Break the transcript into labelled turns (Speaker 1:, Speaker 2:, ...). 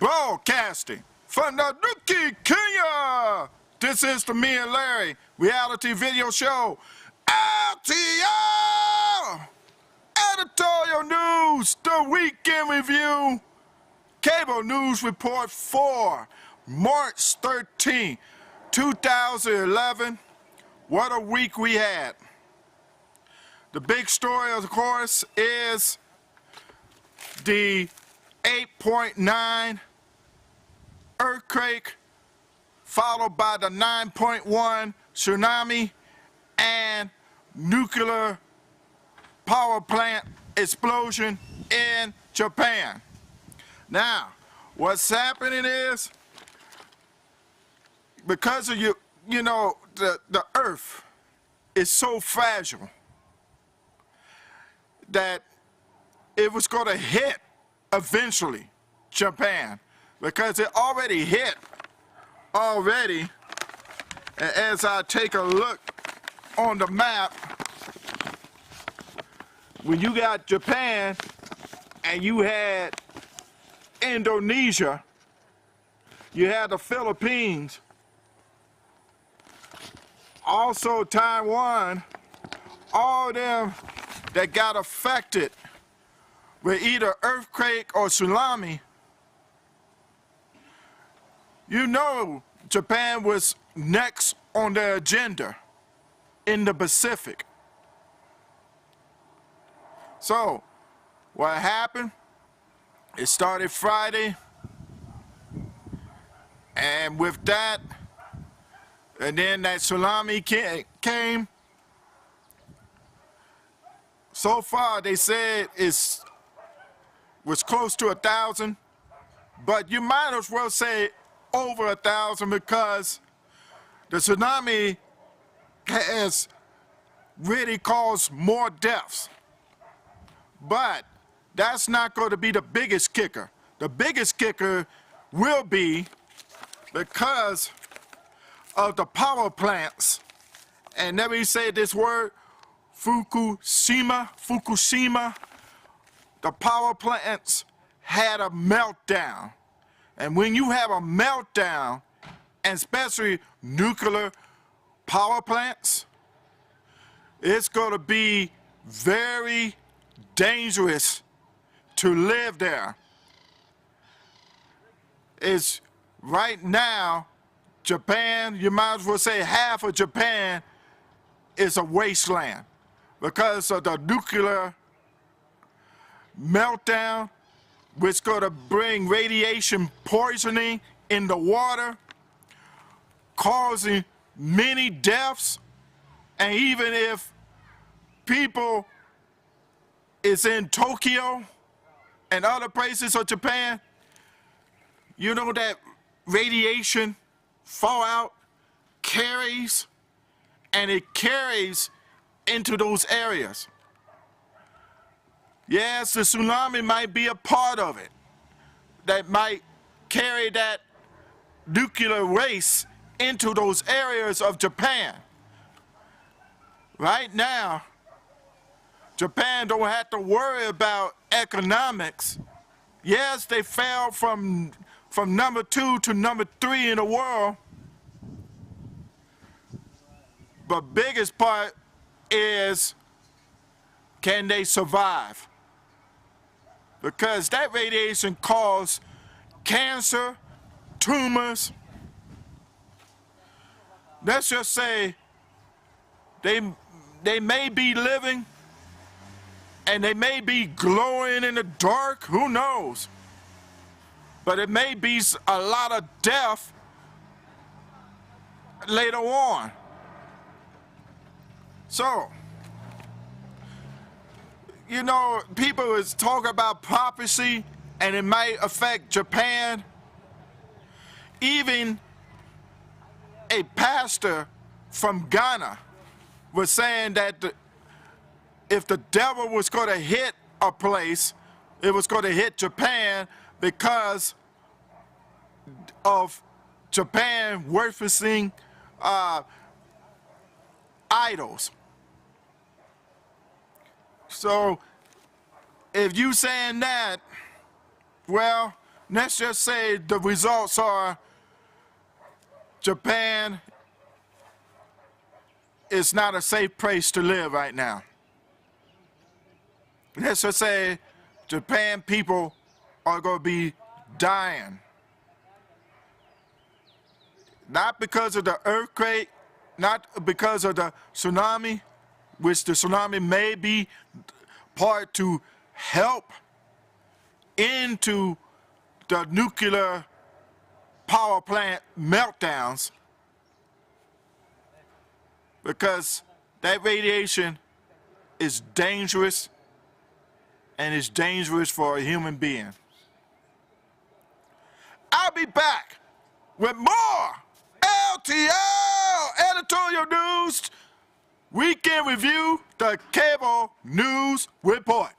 Speaker 1: Broadcasting from Nuclear Kenya. This is the Me and Larry reality video show. LTL! Editorial News, the Weekend Review. Cable News Report for March 13, 2011. What a week we had. The big story, of course, is the 8.9 earthquake, followed by the 9.1 tsunami and nuclear power plant explosion in Japan. Now, what's happening is, because of the earth is so fragile that it was going to hit eventually Japan, because it already hit already. And as I take a look on the map, when you got Japan and you had Indonesia, you had the Philippines, also Taiwan, all of them that got affected with either earthquake or tsunami. You know Japan was next on the agenda in the Pacific. So, what happened? It started Friday, and with that, and then that tsunami came. So far, they said it was close to 1,000, but you might as well say over 1,000, because the tsunami has really caused more deaths. But that's not going to be the biggest kicker. The biggest kicker will be because of the power plants. And let me say this word, Fukushima. The power plants had a meltdown. And when you have a meltdown, and especially nuclear power plants, it's going to be very dangerous to live there. It's right now, Japan, you might as well say half of Japan is a wasteland because of the nuclear meltdown, which is going to bring radiation poisoning in the water, causing many deaths. And even if people is in Tokyo and other places of Japan, you know that radiation fallout carries, and it carries into those areas. Yes, the tsunami might be a part of it, that might carry that nuclear waste into those areas of Japan. Right now, Japan don't have to worry about economics. Yes, they fell from number 2 to number 3 in the world. But biggest part is, can they survive? Because that radiation causes cancer, tumors. Let's just say they may be living and they may be glowing in the dark, who knows? But it may be a lot of death later on. So, you know, people is talking about prophecy and it might affect Japan. Even a pastor from Ghana was saying that if the devil was going to hit a place, it was going to hit Japan because of Japan worshiping idols. So if you saying that, well, let's just say the results are Japan is not a safe place to live right now. Let's just say Japan people are going to be dying. Not because of the earthquake, not because of the tsunami, which the tsunami may be part to help into the nuclear power plant meltdowns, because that radiation is dangerous, and it's dangerous for a human being. I'll be back with more LTL Editorial News Weekend Review, the Cable News Report.